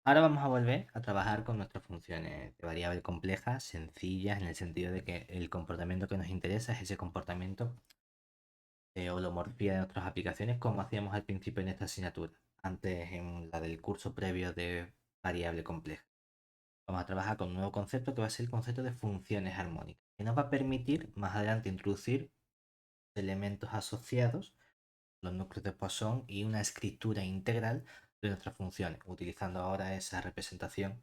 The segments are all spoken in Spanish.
Ahora vamos a volver a trabajar con nuestras funciones de variable compleja, sencillas, en el sentido de que el comportamiento que nos interesa es ese comportamiento de holomorfía de nuestras aplicaciones, como hacíamos al principio en esta asignatura, antes en la del curso previo de variable compleja. Vamos a trabajar con un nuevo concepto que va a ser el concepto de funciones armónicas, que nos va a permitir más adelante introducir elementos asociados, los núcleos de Poisson y una escritura integral de nuestras funciones, utilizando ahora esa representación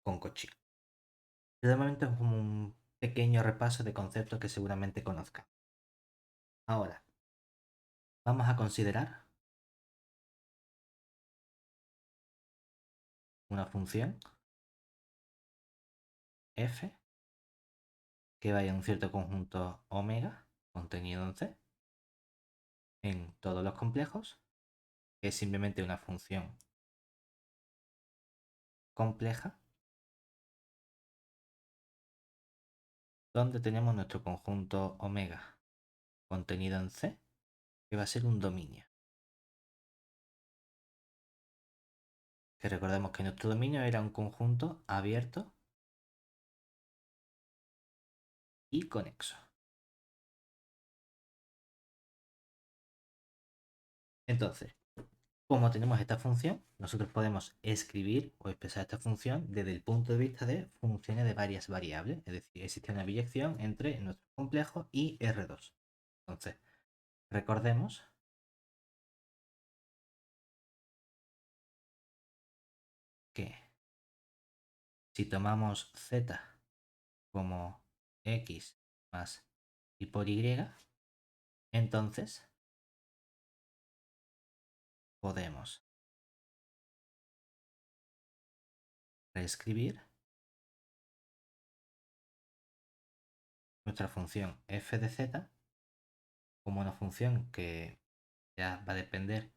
con Cauchy. De momento es como un pequeño repaso de conceptos que seguramente conozcan. Ahora, vamos a considerar una función f que vaya en un cierto conjunto omega contenido en C en todos los complejos, que es simplemente una función compleja donde tenemos nuestro conjunto omega contenido en C, que va a ser un dominio. Que recordemos que nuestro dominio era un conjunto abierto y conexo. Entonces, como tenemos esta función, nosotros podemos escribir o expresar esta función desde el punto de vista de funciones de varias variables. Es decir, existe una biyección entre nuestro complejo y R2. Entonces, recordemos que si tomamos z como x más y por y, entonces podemos reescribir nuestra función f de z como una función que ya va a depender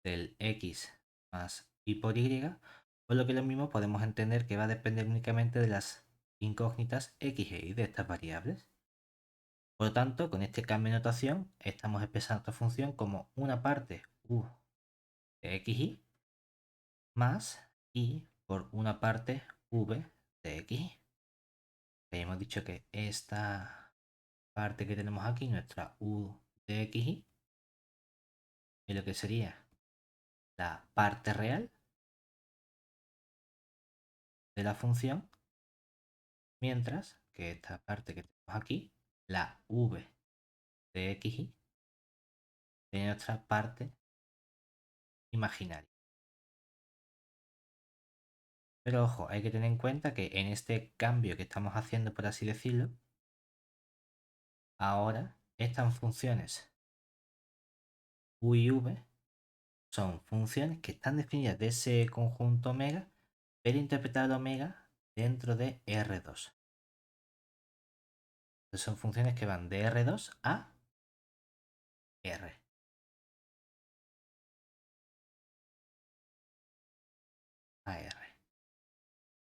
del x más y por y, o lo que es lo mismo podemos entender que va a depender únicamente de las incógnitas x e y de estas variables. Por lo tanto, con este cambio de notación estamos expresando esta función como una parte u de xy más y por una parte v de xy. Hemos dicho que esta parte que tenemos aquí, nuestra u de xy, es lo que sería la parte real de la función, mientras que esta parte que tenemos aquí, la v de xy, tiene nuestra parte imaginaria. Pero ojo, hay que tener en cuenta que en este cambio que estamos haciendo, por así decirlo, ahora estas funciones u y v son funciones que están definidas de ese conjunto omega, pero interpretado omega dentro de R2. Entonces son funciones que van de R2 a R. A R.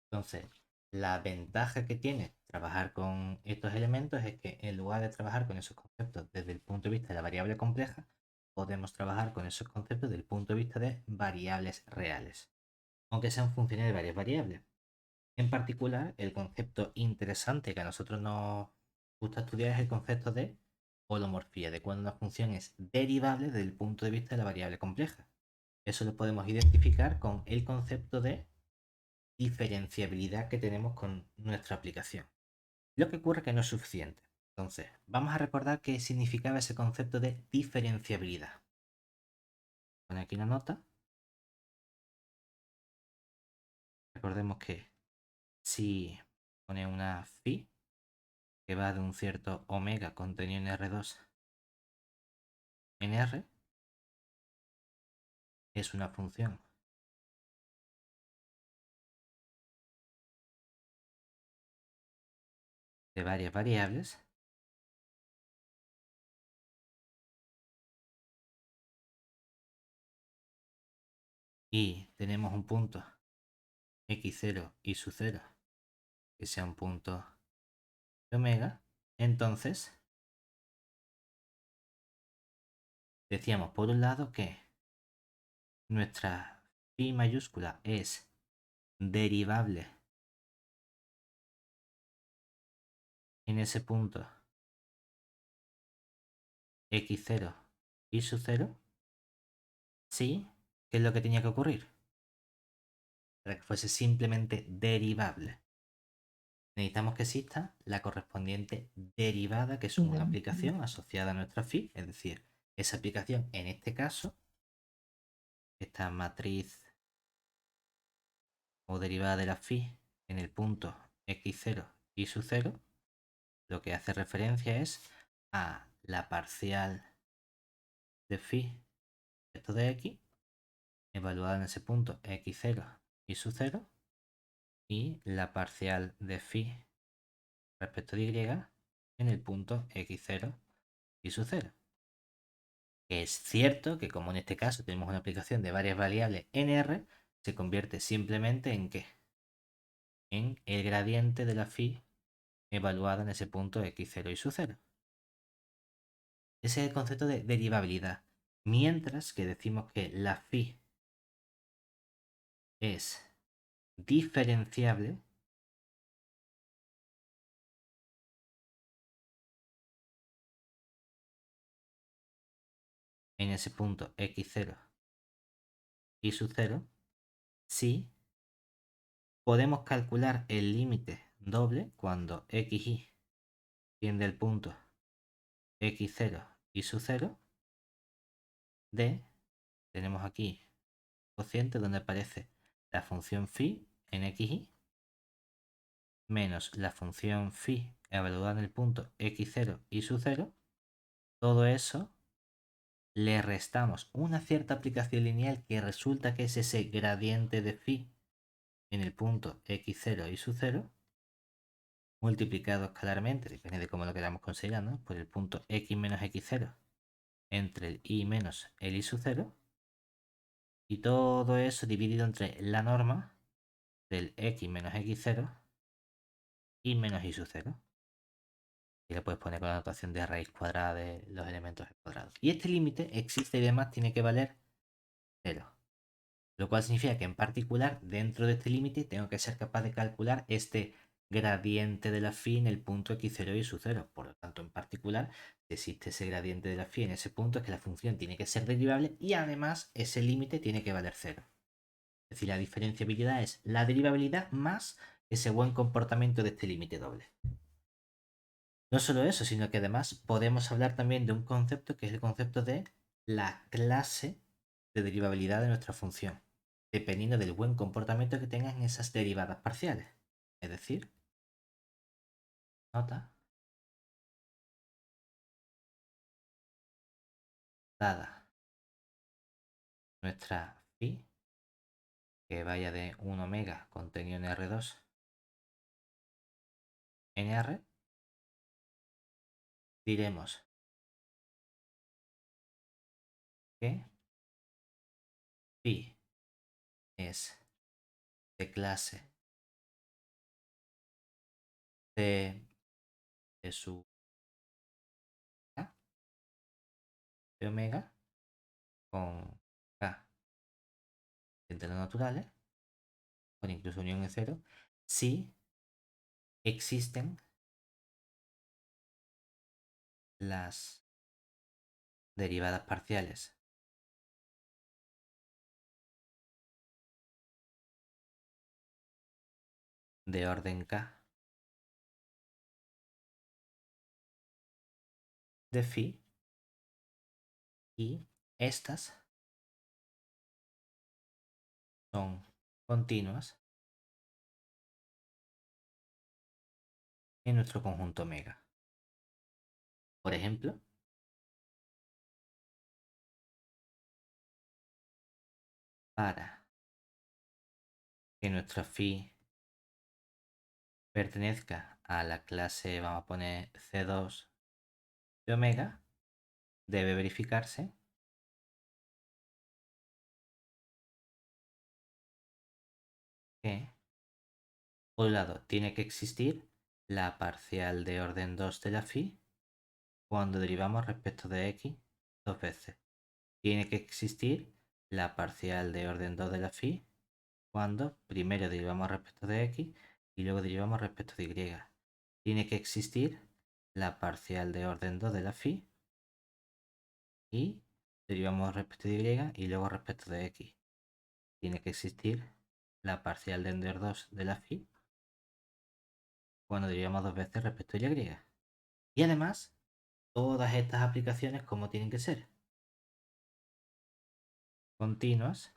Entonces, la ventaja que tiene trabajar con estos elementos es que en lugar de trabajar con esos conceptos desde el punto de vista de la variable compleja, podemos trabajar con esos conceptos desde el punto de vista de variables reales, aunque sean funciones de varias variables. En particular, el concepto interesante que a nosotros nos gusta estudiar es el concepto de holomorfía, de cuando una función es derivable desde el punto de vista de la variable compleja. Eso lo podemos identificar con el concepto de diferenciabilidad que tenemos con nuestra aplicación. Lo que ocurre es que no es suficiente. Entonces, vamos a recordar qué significaba ese concepto de diferenciabilidad. Pone aquí una nota. Recordemos que si pone una phi que va de un cierto omega contenido en R2 en R, es una función de varias variables y tenemos un punto x0 y su 0 que sea un punto de omega, entonces decíamos por un lado que nuestra phi mayúscula es derivable en ese punto x0 y sub 0, sí, ¿qué es lo que tenía que ocurrir? Para que fuese simplemente derivable, necesitamos que exista la correspondiente derivada, que es una aplicación asociada a nuestra phi, es decir, esa aplicación, en este caso, esta matriz o derivada de la phi en el punto x0 y sub 0, lo que hace referencia es a la parcial de phi respecto de x, evaluada en ese punto x0 y sub 0, y la parcial de phi respecto de y en el punto x0 y sub 0. Es cierto que como en este caso tenemos una aplicación de varias variables en R, se convierte simplemente en ¿qué? En el gradiente de la phi evaluada en ese punto x0 y sub 0. Ese es el concepto de derivabilidad. Mientras que decimos que la phi es diferenciable en ese punto x0 y sub 0, sí podemos calcular el límite doble cuando xy tiende al punto x0 y sub 0 de, tenemos aquí cociente donde aparece la función phi en xy menos la función phi evaluada en el punto x0 y sub 0, todo eso le restamos una cierta aplicación lineal que resulta que es ese gradiente de phi en el punto x0 y sub 0 multiplicado escalarmente, depende de cómo lo queramos considerar, ¿no? Por el punto x menos x0 entre el y menos el y sub 0, y todo eso dividido entre la norma del x menos x0 y menos y sub 0. Y lo puedes poner con la notación de raíz cuadrada de los elementos cuadrados. Y este límite existe y además tiene que valer 0. Lo cual significa que en particular dentro de este límite tengo que ser capaz de calcular este gradiente de la phi en el punto x0 y sub 0. Por lo tanto, en particular, si existe ese gradiente de la phi en ese punto, es que la función tiene que ser derivable y además ese límite tiene que valer 0. Es decir, la diferenciabilidad es la derivabilidad más ese buen comportamiento de este límite doble. No solo eso, sino que además podemos hablar también de un concepto que es el concepto de la clase de derivabilidad de nuestra función, dependiendo del buen comportamiento que tengan esas derivadas parciales. Es decir, nota, dada nuestra phi, que vaya de 1 omega contenido en R2 en R, diremos que phi es de clase de su k de omega con k entre los naturales, con incluso unión en cero, si existen las derivadas parciales de orden k de phi y estas son continuas en nuestro conjunto omega. Por ejemplo, para que nuestra phi pertenezca a la clase, vamos a poner C2 de omega, debe verificarse que, por un lado, tiene que existir la parcial de orden 2 de la phi cuando derivamos respecto de x dos veces. Tiene que existir la parcial de orden 2 de la phi cuando primero derivamos respecto de x y luego derivamos respecto de y. Tiene que existir la parcial de orden 2 de la phi y derivamos respecto de y luego respecto de x. Tiene que existir la parcial de orden 2 de la phi cuando derivamos dos veces respecto de y. Y además, todas estas aplicaciones, ¿cómo tienen que ser? Continuas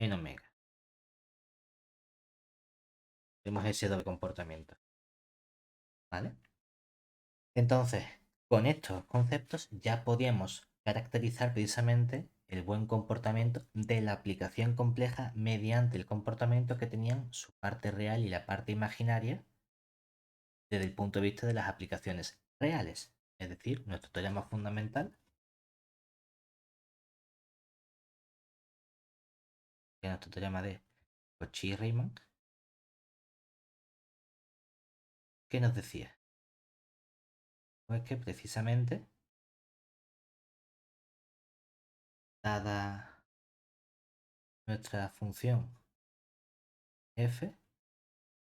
en omega. Tenemos ese doble comportamiento. ¿Vale? Entonces, con estos conceptos ya podíamos caracterizar precisamente el buen comportamiento de la aplicación compleja mediante el comportamiento que tenían su parte real y la parte imaginaria desde el punto de vista de las aplicaciones reales. Es decir, nuestro teorema fundamental, que es nuestro teorema de Cauchy-Riemann, ¿qué nos decía? Pues que precisamente, dada nuestra función f,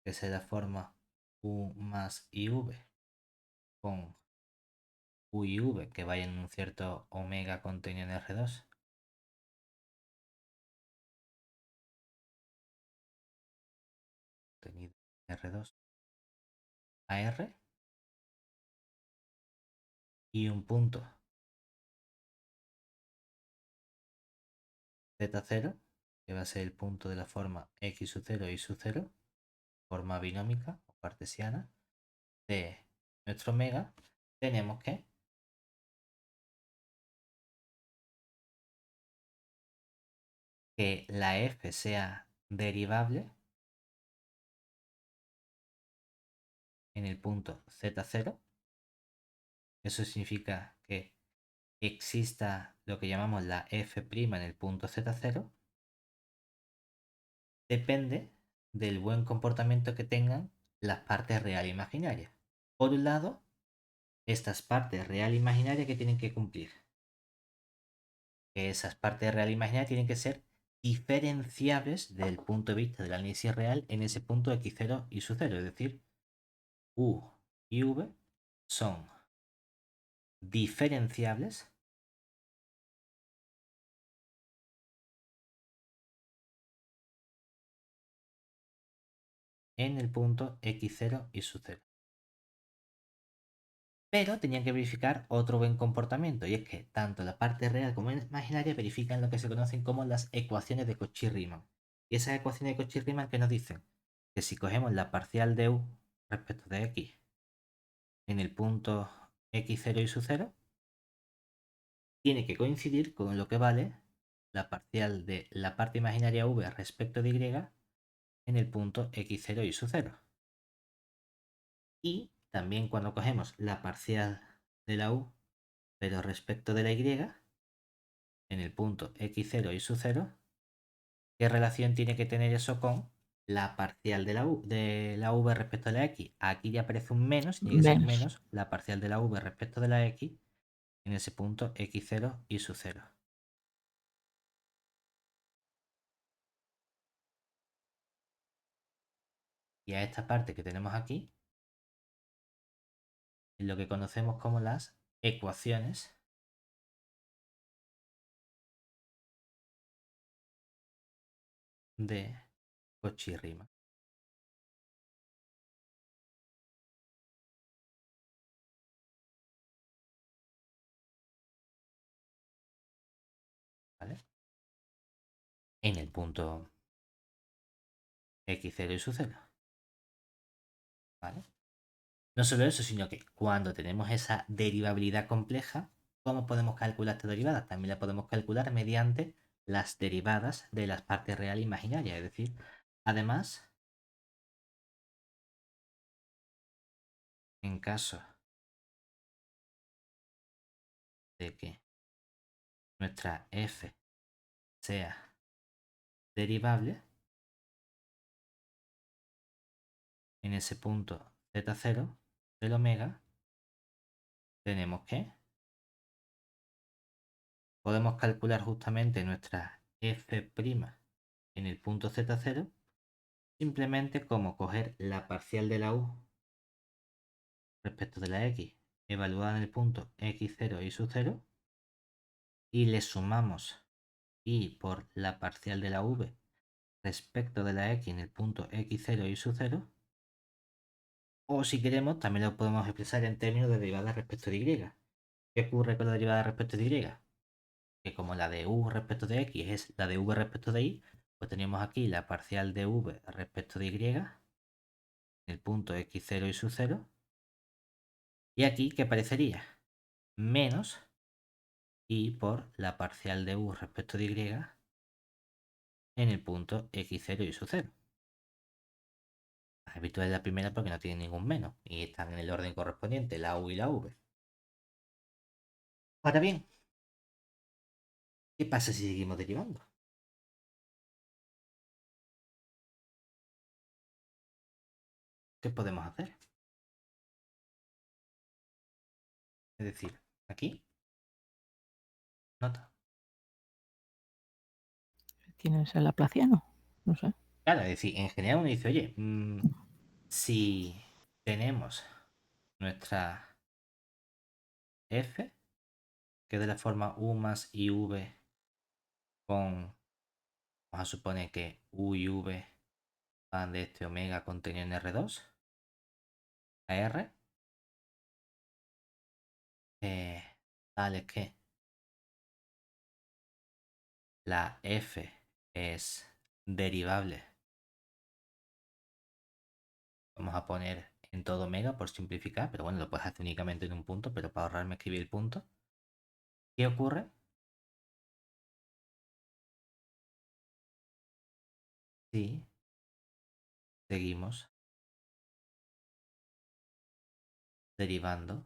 que se da forma u más iv con u y v que vayan en un cierto omega contenido en R2, contenido en R2 a R, y un punto z0, que va a ser el punto de la forma x sub 0 y sub 0, forma binómica o cartesiana de nuestro omega, tenemos que la f sea derivable en el punto z0. Eso significa que exista lo que llamamos la f' en el punto z0. Depende del buen comportamiento que tengan las partes real e imaginarias. Por un lado, estas partes real e imaginarias que tienen que cumplir. Que esas partes real e imaginarias tienen que ser diferenciables desde el punto de vista del análisis real en ese punto x0 y su 0. Es decir, u y v son diferenciables en el punto x0 y su 0. Pero tenían que verificar otro buen comportamiento, y es que tanto la parte real como la imaginaria verifican lo que se conocen como las ecuaciones de Cauchy-Riemann. Y esas ecuaciones de Cauchy-Riemann que nos dicen que si cogemos la parcial de u respecto de x en el punto x0 y su 0, tiene que coincidir con lo que vale la parcial de la parte imaginaria v respecto de y en el punto x0 y su 0. Y también cuando cogemos la parcial de la u, pero respecto de la y, en el punto x0 y su 0, ¿qué relación tiene que tener eso con la parcial de la v respecto de la x? Aquí ya aparece un menos, tiene que ser Menos. menos la parcial de la v respecto de la x en ese punto x0 y su 0. Y a esta parte que tenemos aquí es lo que conocemos como las ecuaciones de Cauchy-Riemann. ¿Vale? En el punto x0 y su 0. ¿Vale? No solo eso, sino que cuando tenemos esa derivabilidad compleja, ¿cómo podemos calcular esta derivada? También la podemos calcular mediante las derivadas de las partes real e imaginarias. Es decir, además, en caso de que nuestra f sea derivable, en ese punto z0 del omega, tenemos que podemos calcular justamente nuestra f' en el punto z0, simplemente como coger la parcial de la u respecto de la x evaluada en el punto x0 y sub 0 y le sumamos y por la parcial de la v respecto de la x en el punto x0 y sub 0. O si queremos, también lo podemos expresar en términos de derivada respecto de y. ¿Qué ocurre con la derivada respecto de y? Que como la de u respecto de x es la de v respecto de y, pues tenemos aquí la parcial de v respecto de y en el punto x0 y sub 0. Y aquí, ¿qué parecería? Menos y por la parcial de u respecto de y en el punto x0 y sub 0. Las habituales de la primera porque no tienen ningún menos y están en el orden correspondiente, la u y la v. Ahora bien, ¿qué pasa si seguimos derivando? ¿Qué podemos hacer? Es decir, aquí, nota. Tienes el laplaciano, no sé. Claro, es decir, en general uno dice, oye, si tenemos nuestra f, que es de la forma u más iv con, vamos a suponer que u y v van de este omega contenido en R2 a R, tal es que la f es derivable. Vamos a poner en todo omega por simplificar, pero bueno, lo puedes hacer únicamente en un punto, pero para ahorrarme escribir el punto. ¿Qué ocurre? Si seguimos derivando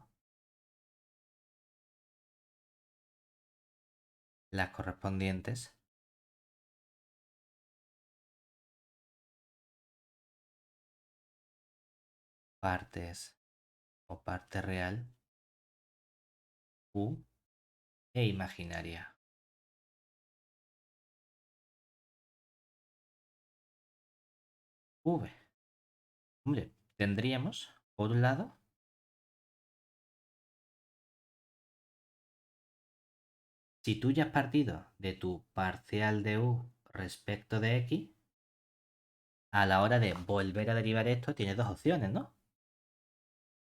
las correspondientes partes o parte real u e imaginaria v. Hombre, tendríamos, por un lado, si tú ya has partido de tu parcial de u respecto de x, a la hora de volver a derivar esto, tienes dos opciones, ¿no?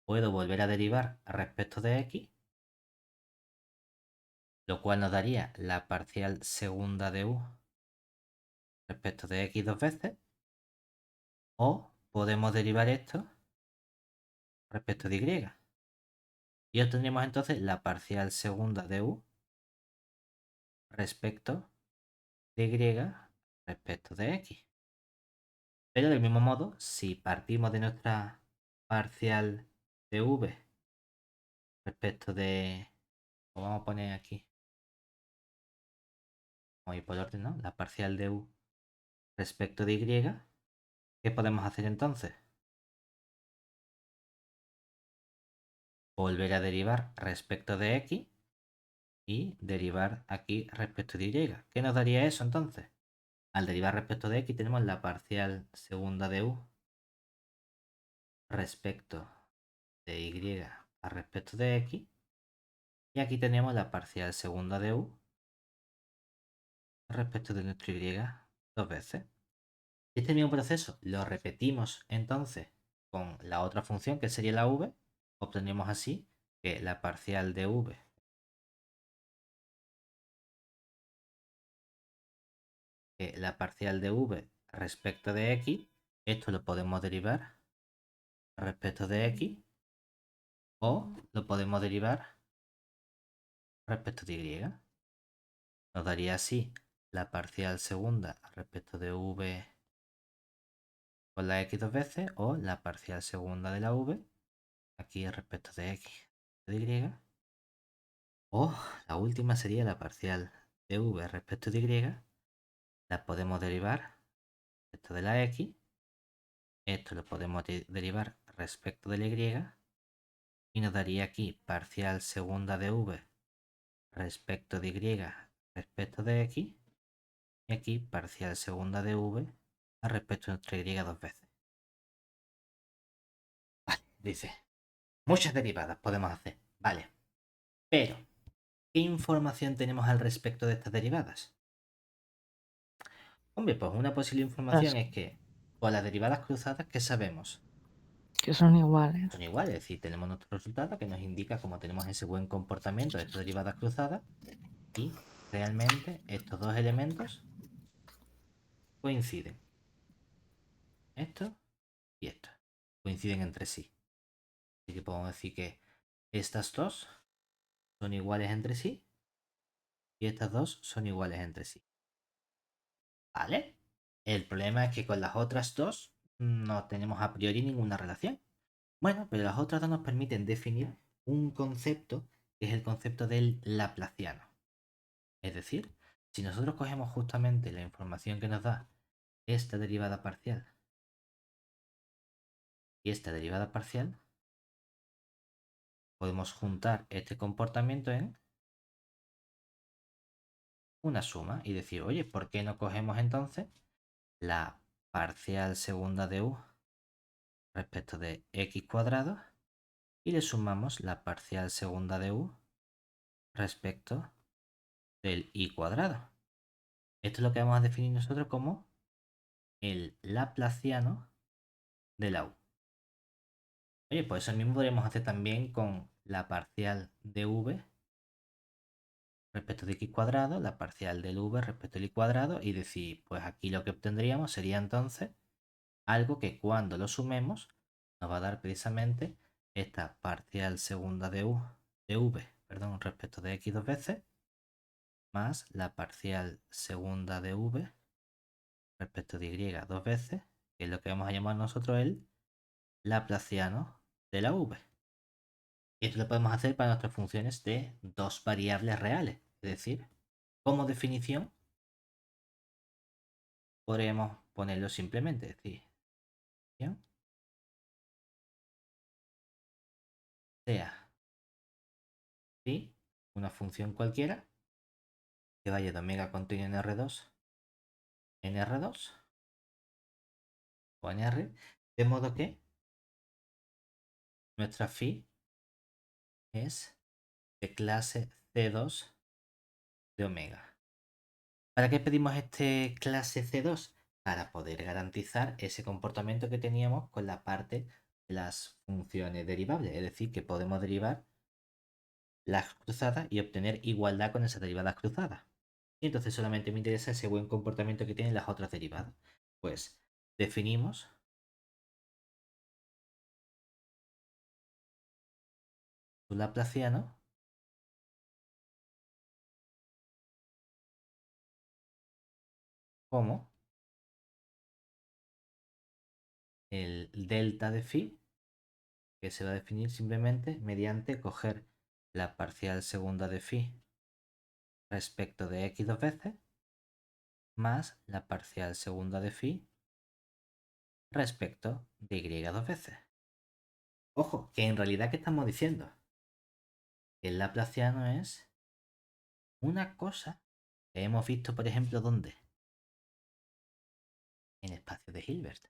Puedo volver a derivar respecto de x, lo cual nos daría la parcial segunda de u respecto de x dos veces, o podemos derivar esto respecto de y. Y obtendríamos entonces la parcial segunda de u respecto de y respecto de x. Pero del mismo modo, si partimos de nuestra parcial de v respecto de... Lo vamos a poner aquí. Vamos a ir por orden, ¿no? La parcial de u respecto de y. ¿Qué podemos hacer entonces? Volver a derivar respecto de x y derivar aquí respecto de y. ¿Qué nos daría eso entonces? Al derivar respecto de x tenemos la parcial segunda de u respecto de y a respecto de x. Y aquí tenemos la parcial segunda de u respecto de nuestro y dos veces. Este mismo proceso lo repetimos entonces con la otra función que sería la v. Obtenemos así que la parcial de v respecto de x, esto lo podemos derivar respecto de x o lo podemos derivar respecto de y. Nos daría así la parcial segunda respecto de v con la x dos veces o la parcial segunda de la v aquí respecto de x de y. O la última sería la parcial de v respecto de y. La podemos derivar respecto de la x. Esto lo podemos derivar respecto de la y. Y nos daría aquí parcial segunda de v respecto de y respecto de x. Y aquí parcial segunda de v al respecto de nuestra y dos veces. Vale, dice, muchas derivadas podemos hacer. Vale, pero ¿qué información tenemos al respecto de estas derivadas? Hombre, pues una posible información es que con las derivadas cruzadas, ¿qué sabemos? Que son iguales. Son iguales, es decir, tenemos nuestro resultado que nos indica cómo tenemos ese buen comportamiento de estas derivadas cruzadas y realmente estos dos elementos coinciden. Esto y esto coinciden entre sí. Así que podemos decir que estas dos son iguales entre sí y estas dos son iguales entre sí. ¿Vale? El problema es que con las otras dos no tenemos a priori ninguna relación. Bueno, pero las otras dos nos permiten definir un concepto que es el concepto del laplaciano. Es decir, si nosotros cogemos justamente la información que nos da esta derivada parcial y esta derivada parcial, podemos juntar este comportamiento en una suma y decir, oye, ¿por qué no cogemos entonces la parcial segunda de u respecto de x cuadrado y le sumamos la parcial segunda de u respecto del y cuadrado? Esto es lo que vamos a definir nosotros como el laplaciano de la u. Oye, pues eso mismo podríamos hacer también con la parcial de v respecto de x cuadrado, la parcial del v respecto del y cuadrado y decir, pues aquí lo que obtendríamos sería entonces algo que cuando lo sumemos nos va a dar precisamente esta parcial segunda de u de v, perdón, respecto de x dos veces más la parcial segunda de v respecto de y dos veces, que es lo que vamos a llamar nosotros el laplaciano de la v. Y esto lo podemos hacer para nuestras funciones de dos variables reales. Es decir, como definición, podríamos ponerlo simplemente. Es decir, sea ¿sí? Una función cualquiera que vaya de omega contenido en R2 o en R, de modo que nuestra phi es de clase C2 de omega. ¿Para qué pedimos este clase C2? Para poder garantizar ese comportamiento que teníamos con la parte de las funciones derivables. Es decir, que podemos derivar las cruzadas y obtener igualdad con esas derivadas cruzadas. Y entonces solamente me interesa ese buen comportamiento que tienen las otras derivadas. Pues definimos su laplaciano como el delta de phi, que se va a definir simplemente mediante coger la parcial segunda de phi respecto de x dos veces más la parcial segunda de phi respecto de y dos veces. Ojo, que en realidad, ¿qué estamos diciendo? Que el laplaciano es una cosa que hemos visto, por ejemplo, ¿dónde? En espacio de Hilbert.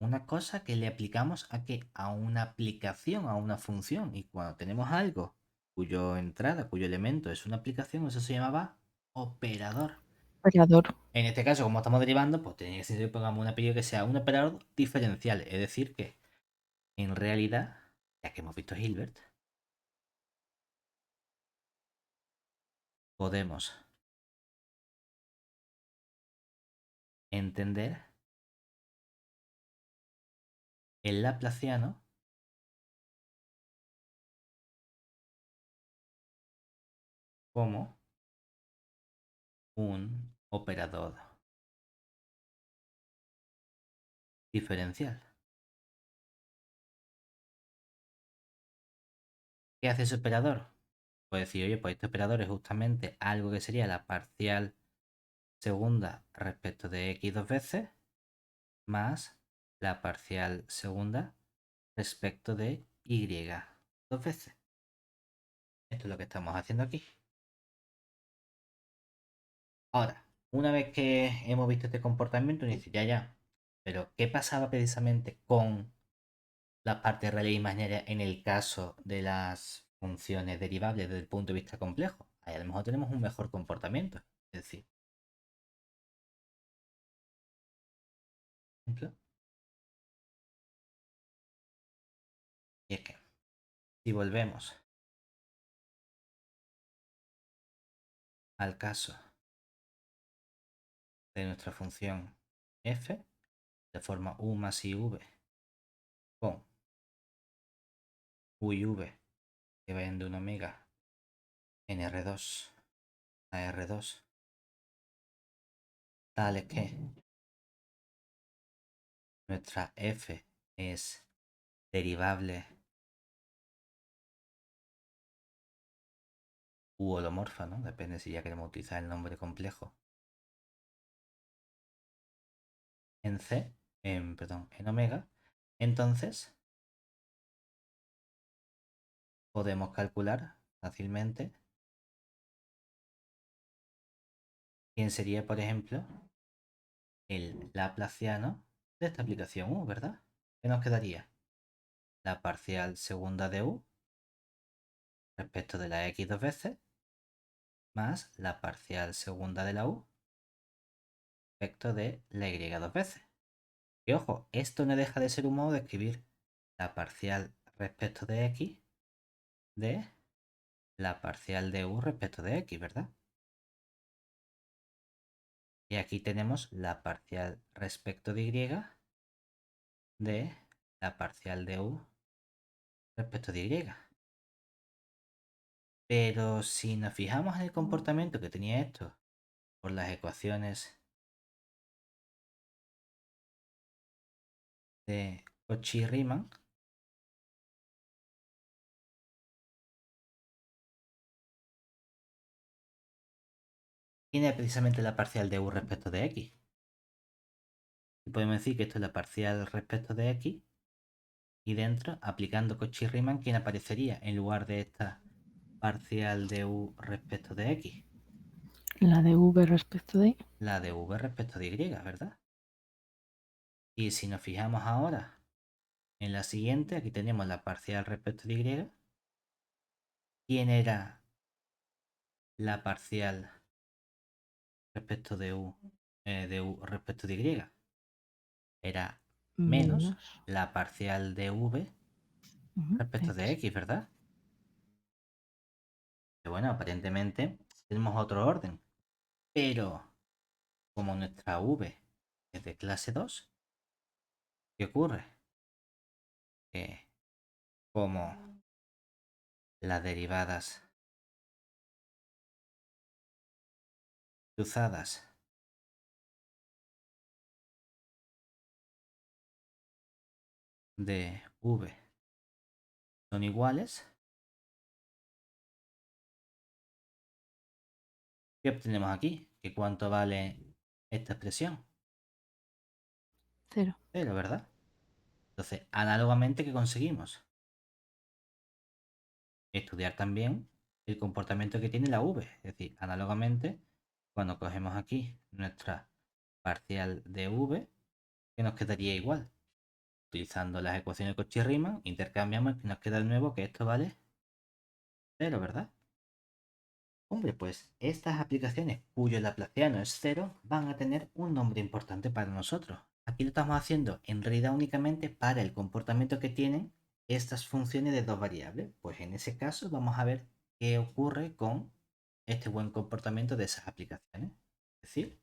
Una cosa que le aplicamos a qué? A una aplicación, a una función. Y cuando tenemos algo cuyo entrada, cuyo elemento es una aplicación, eso se llamaba operador. Operador. En este caso, como estamos derivando, pues tiene que ser que pongamos un apellido que sea un operador diferencial. Es decir, que en realidad, ya que hemos visto Hilbert, podemos entender el laplaciano como un operador diferencial. ¿Qué hace ese operador? Pues decir, oye, pues este operador es justamente algo que sería la parcial segunda respecto de x dos veces más la parcial segunda respecto de y dos veces. Esto es lo que estamos haciendo aquí. Ahora, Una vez que hemos visto este comportamiento, uno dice, ya, pero ¿qué pasaba precisamente con las partes reales e imaginarias en el caso de las funciones derivables desde el punto de vista complejo? Ahí a lo mejor tenemos un mejor comportamiento. Es decir, por ejemplo, y es que si volvemos al caso de nuestra función f de forma u más iv con u y v que vayan de un omega en R2 a R2, tales que nuestra f es derivable u holomorfa, ¿no? Depende si ya queremos utilizar el nombre complejo. En C, en omega, entonces podemos calcular fácilmente quién sería, por ejemplo, el laplaciano de esta aplicación U, ¿verdad? ¿Qué nos quedaría? La parcial segunda de U respecto de la X dos veces, más la parcial segunda de la U respecto de la Y dos veces. Y ojo, esto no deja de ser un modo de escribir la parcial respecto de X de la parcial de U respecto de X, ¿verdad? Y aquí tenemos la parcial respecto de Y de la parcial de U respecto de Y. Pero si nos fijamos en el comportamiento que tenía esto por las ecuaciones de Cauchy-Riemann, tiene precisamente la parcial de U respecto de X. Y podemos decir que esto es la parcial respecto de X. Y dentro, aplicando Cauchy-Riemann, ¿quién aparecería en lugar de esta parcial de U respecto de X? La de v respecto de... La de V respecto de Y, ¿verdad? Y si nos fijamos ahora en la siguiente, aquí tenemos la parcial respecto de Y. ¿Quién era la parcial respecto de U respecto de Y? Era menos menos la parcial de V respecto de X, ¿verdad? Que bueno, aparentemente tenemos otro orden. Pero como nuestra V es de clase 2, ¿qué ocurre? Que como las derivadas cruzadas de V son iguales, ¿qué obtenemos aquí? ¿Que cuánto vale esta expresión? cero. Cero, ¿verdad? Entonces, análogamente, ¿qué conseguimos? Estudiar también el comportamiento que tiene la V. Es decir, análogamente, cuando cogemos aquí nuestra parcial de V, que nos quedaría igual. Utilizando las ecuaciones de Cauchy-Riemann, intercambiamos y nos queda de nuevo que esto vale cero, ¿verdad? Hombre, pues estas aplicaciones cuyo laplaciano es cero van a tener un nombre importante para nosotros. Aquí lo estamos haciendo en realidad únicamente para el comportamiento que tienen estas funciones de dos variables. Pues en ese caso vamos a ver qué ocurre con este buen comportamiento de esas aplicaciones. Es decir,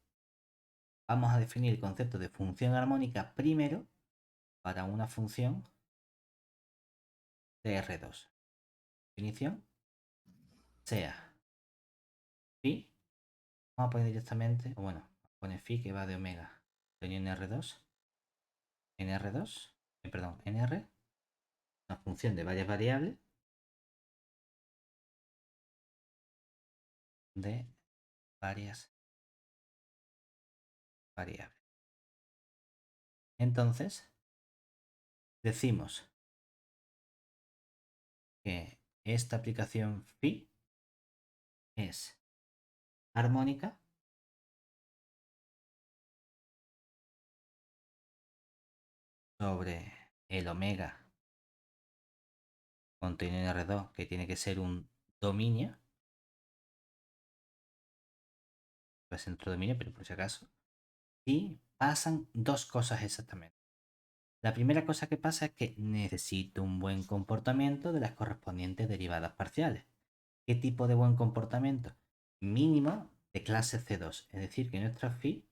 vamos a definir el concepto de función armónica primero para una función de R2. Definición sea phi, vamos a poner directamente, o bueno, pone phi que va de omega teniendo R2 en R2, perdón, en R, una función de varias variables de varias variables. Entonces, decimos que esta aplicación phi es armónica sobre el omega contenido en R2, que tiene que ser un dominio, va a ser otro dominio, pero por si acaso, y pasan dos cosas exactamente. La primera cosa que pasa es que necesito un buen comportamiento de las correspondientes derivadas parciales. ¿Qué tipo de buen comportamiento? Mínimo de clase C2, es decir, que nuestra phi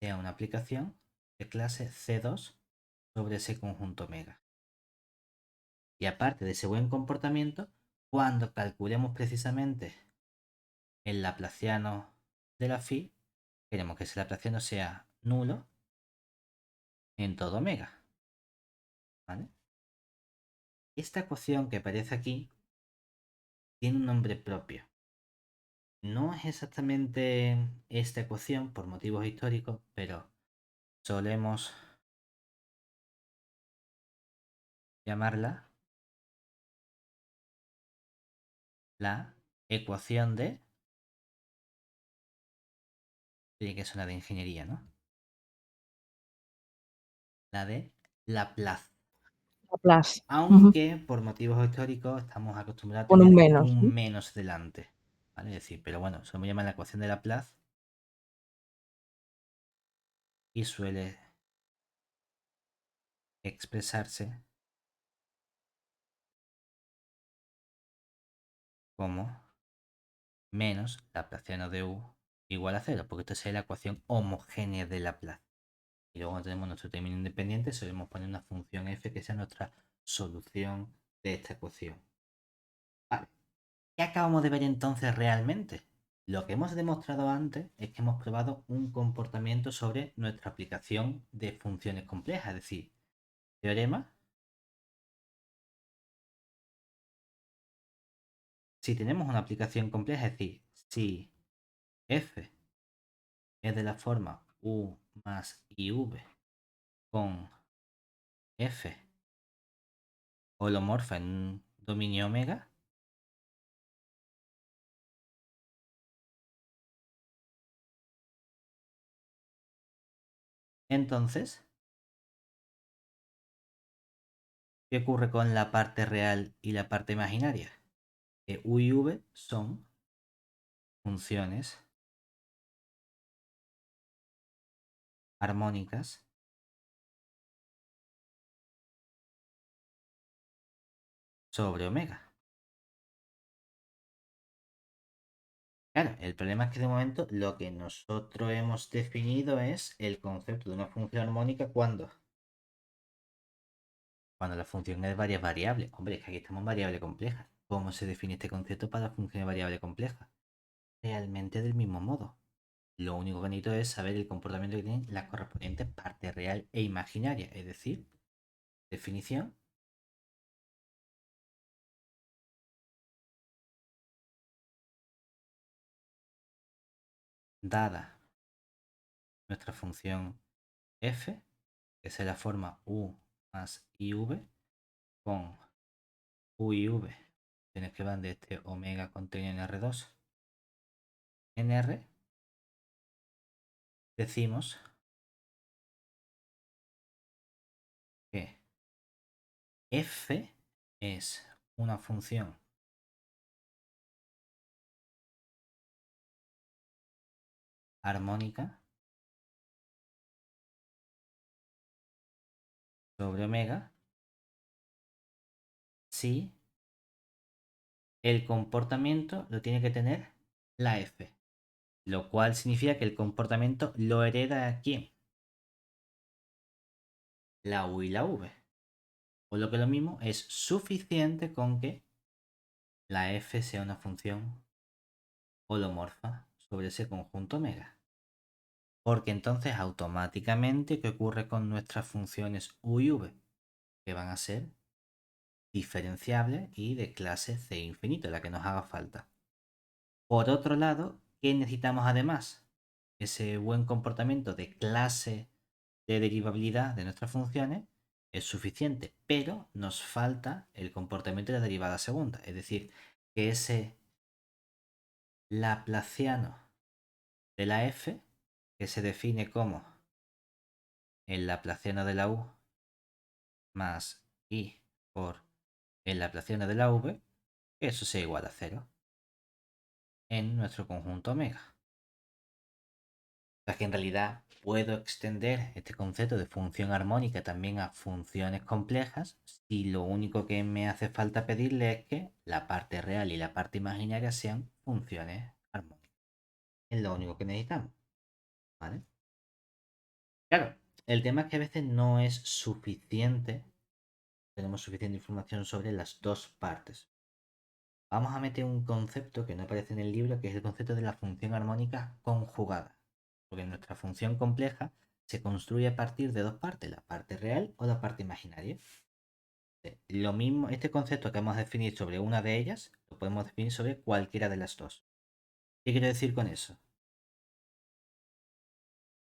sea una aplicación de clase C2 sobre ese conjunto omega. Y aparte de ese buen comportamiento, cuando calculemos precisamente el laplaciano de la phi, queremos que ese laplaciano sea nulo en todo omega. ¿Vale? Esta ecuación que aparece aquí tiene un nombre propio. No es exactamente esta ecuación por motivos históricos, pero solemos llamarla la ecuación de... Tiene que ser una de ingeniería, ¿no? La de Laplace. Laplace. Aunque por motivos históricos estamos acostumbrados a Con un tener menos, un ¿no? menos delante. ¿Vale? Es decir, pero bueno, se llama la ecuación de Laplace y suele expresarse como menos Laplaciano de u igual a 0, porque esta es la ecuación homogénea de Laplace. Y luego cuando tenemos nuestro término independiente, solemos poner una función f que sea nuestra solución de esta ecuación. Vale. ¿Qué acabamos de ver entonces realmente? Lo que hemos demostrado antes es que hemos probado un comportamiento sobre nuestra aplicación de funciones complejas, es decir, teorema. Si tenemos una aplicación compleja, es decir, si f es de la forma u más iv con f holomorfa en un dominio omega, entonces, ¿qué ocurre con la parte real y la parte imaginaria? Que u y v son funciones armónicas sobre omega. Claro, el problema es que de momento lo que nosotros hemos definido es el concepto de una función armónica cuando la función es de varias variables. Hombre, es que aquí estamos en variable compleja. ¿Cómo se define este concepto para función de variable compleja? Realmente del mismo modo. Lo único que necesito es saber el comportamiento que tienen las correspondientes partes real e imaginaria. Es decir, definición dada nuestra función f, que es la forma u más iv, con u y v, tienes que van de este omega contenido en R2 en R, decimos que f es una función armónica sobre omega si el comportamiento lo tiene que tener la f, lo cual significa que el comportamiento lo hereda ¿quién? La u y la v. O lo que es lo mismo, es suficiente con que la f sea una función holomorfa sobre ese conjunto omega. Porque entonces automáticamente, ¿qué ocurre con nuestras funciones u y v? Que van a ser diferenciables y de clase C infinito, la que nos haga falta. Por otro lado, ¿qué necesitamos además? Ese buen comportamiento de clase de derivabilidad de nuestras funciones es suficiente, pero nos falta el comportamiento de la derivada segunda, es decir, que ese laplaciano de la f, que se define como el laplaciano de la u más I por el Laplaciano de la V, eso sea igual a 0 en nuestro conjunto omega. O sea que en realidad puedo extender este concepto de función armónica también a funciones complejas si lo único que me hace falta pedirle es que la parte real y la parte imaginaria sean funciones armónicas. Es lo único que necesitamos. ¿Vale? Claro, el tema es que a veces no es suficiente, tenemos suficiente información sobre las dos partes. Vamos a meter un concepto que no aparece en el libro, que es el concepto de la función armónica conjugada. Porque nuestra función compleja se construye a partir de dos partes, la parte real o la parte imaginaria. Lo mismo, este concepto que vamos a definir sobre una de ellas, lo podemos definir sobre cualquiera de las dos. ¿Qué quiero decir con eso?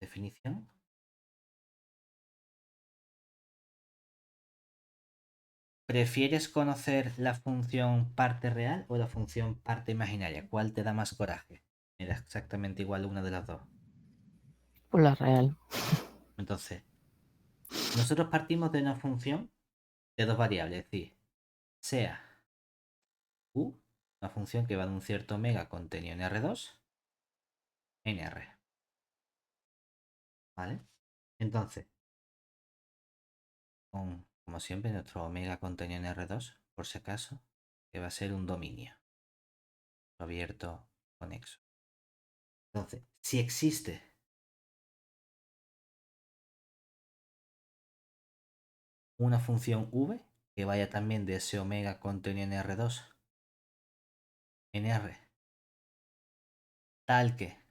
Definición. ¿Prefieres conocer la función parte real o la función parte imaginaria? ¿Cuál te da más coraje? Me da exactamente igual una de las dos. Por la real. Entonces, nosotros partimos de una función de dos variables, es decir, sea u, una función que va de un cierto omega contenido en R2, en R. ¿Vale? Entonces, como siempre, nuestro omega contenido en R2, por si acaso, que va a ser un dominio abierto conexo. Entonces, si existe una función v que vaya también de ese omega contenido en R2 en R, tal que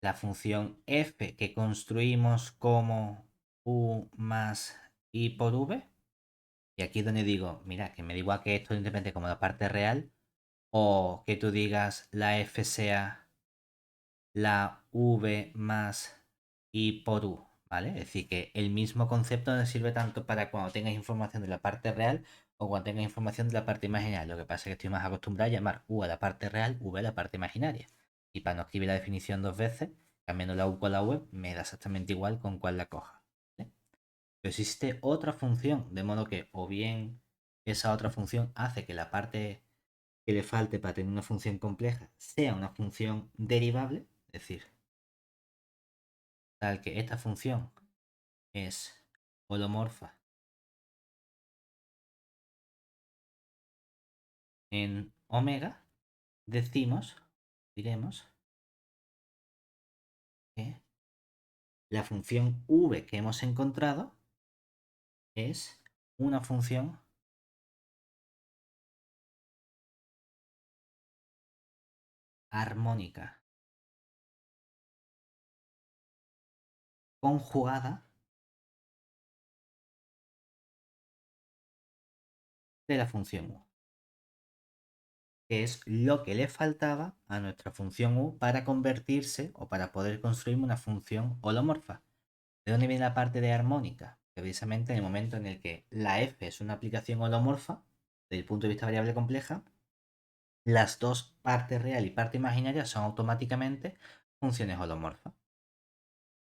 la función f que construimos como u más i por v, y aquí es donde digo, mira, que me da igual que esto interprete como la parte real, o que tú digas la f sea la v más i por u, ¿vale? Es decir, que el mismo concepto nos sirve tanto para cuando tengas información de la parte real o cuando tengas información de la parte imaginaria. Lo que pasa es que estoy más acostumbrado a llamar u a la parte real, v a la parte imaginaria. Y para no escribir la definición dos veces, cambiando la u con la v, me da exactamente igual con cuál la coja. ¿Vale? Pero existe otra función, de modo que o bien esa otra función hace que la parte que le falte para tener una función compleja sea una función derivable, es decir, tal que esta función es holomorfa en omega, diremos que la función v que hemos encontrado es una función armónica conjugada de la función u, que es lo que le faltaba a nuestra función u para convertirse o para poder construir una función holomorfa. ¿De dónde viene la parte de armónica? Precisamente en el momento en el que la f es una aplicación holomorfa, desde el punto de vista variable compleja, las dos partes real y parte imaginaria son automáticamente funciones holomorfas.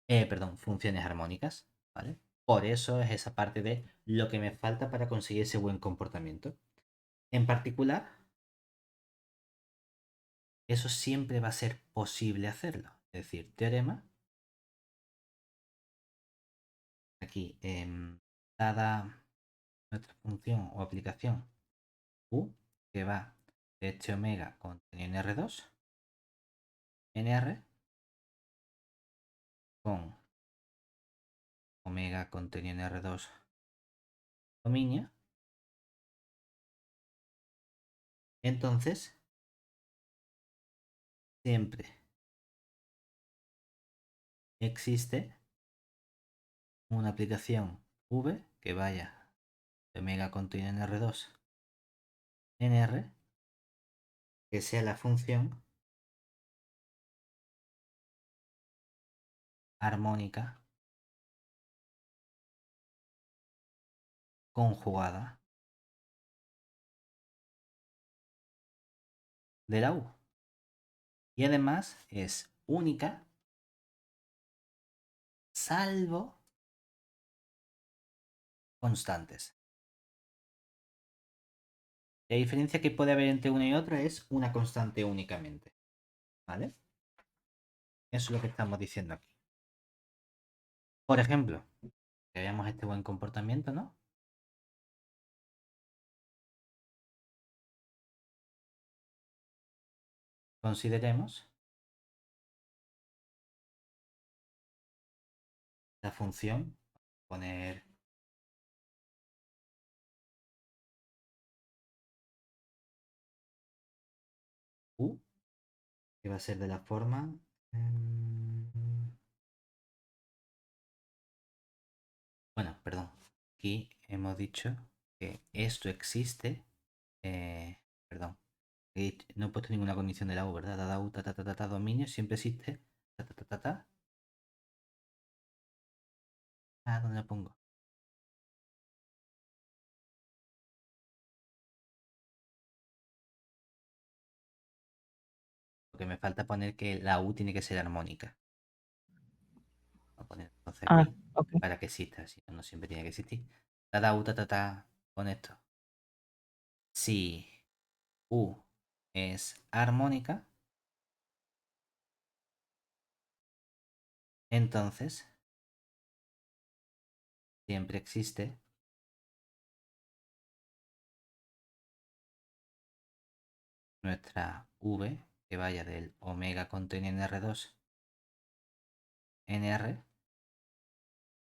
Perdón, funciones armónicas, ¿vale? Por eso es esa parte de lo que me falta para conseguir ese buen comportamiento. En particular, eso siempre va a ser posible hacerlo. Es decir, teorema, aquí, dada nuestra función o aplicación u, que va de este omega contenido en R2, en R, con omega contenido en R2 dominio, entonces siempre existe una aplicación V que vaya de omega contenido en R2 en R, que sea la función armónica conjugada de la U. Y además es única salvo constantes. La diferencia que puede haber entre una y otra es una constante únicamente. ¿Vale? Eso es lo que estamos diciendo aquí. Por ejemplo, que veamos este buen comportamiento, ¿no? Consideremos la función, poner u, que va a ser de la forma... Bueno, perdón. Aquí hemos dicho que esto existe. Perdón. No he puesto ninguna condición de la U, ¿verdad? Dada U, ta, ta, ta, ta, ta, dominio, siempre existe. Ta, ta, ta, ta, ta. Ah, ¿dónde lo pongo? Porque me falta poner que la U tiene que ser armónica. Voy a poner entonces Ah, aquí ok. para que exista, si no, no siempre tiene que existir. Dada U, ta, ta, ta, con esto. Si U es armónica, entonces siempre existe nuestra V que vaya del omega contenido en R2 en R,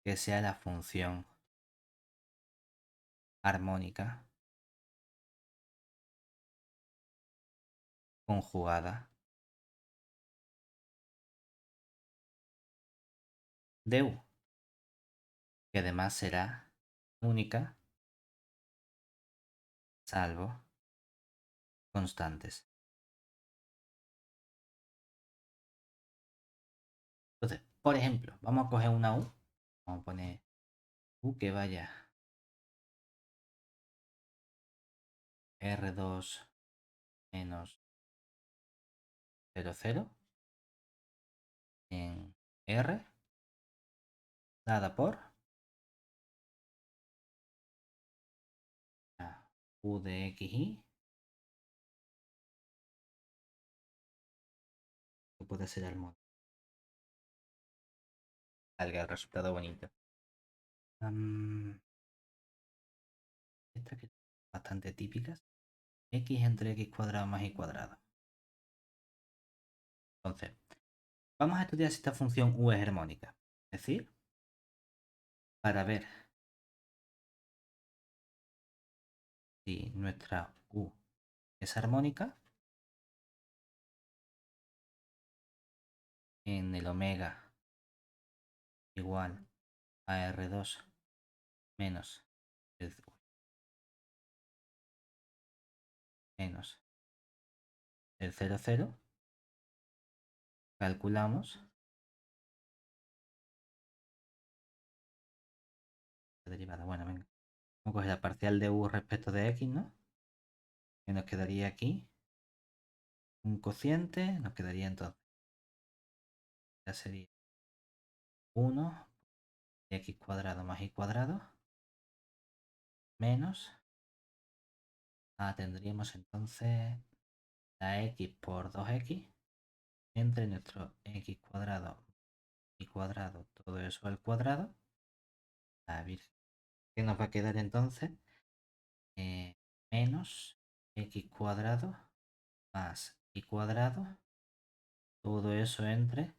que sea la función armónica conjugada de U, que además será única salvo constantes. Entonces, por ejemplo, vamos a coger una U, vamos a poner U que vaya R2 menos 00 en R, dada por U de XY, que puede ser armónica. Salga el resultado bonito. Estas que son bastante típicas. X entre X cuadrado más Y cuadrado. Entonces, vamos a estudiar si esta función U es armónica. Es decir, para ver si nuestra U es armónica en el omega igual a R2 menos el, menos el 00, calculamos la derivada. Bueno, venga. Vamos a coger la parcial de U respecto de X, ¿no? Que nos quedaría aquí un cociente, nos quedaría entonces, ya sería 1 X cuadrado más Y cuadrado menos, tendríamos entonces la X por 2X entre nuestro X cuadrado y cuadrado, todo eso al cuadrado, la virgen. ¿Qué nos va a quedar entonces? Menos X cuadrado más Y cuadrado, todo eso entre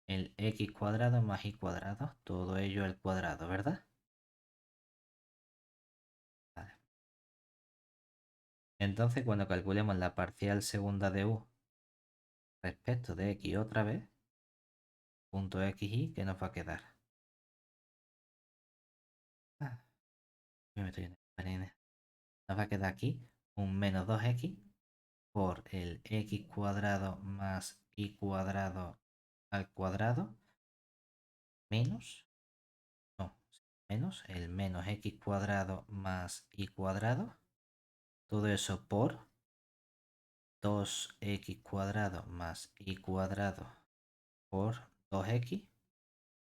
el X cuadrado más Y cuadrado, todo ello al cuadrado, ¿verdad? Vale. Entonces, cuando calculemos la parcial segunda de U respecto de X otra vez, punto XY, ¿qué nos va a quedar? Me meto en el nos va a quedar aquí un menos 2X por el X cuadrado más Y cuadrado al cuadrado menos, no, menos el menos X cuadrado más Y cuadrado, todo eso por 2X cuadrado más Y cuadrado por 2X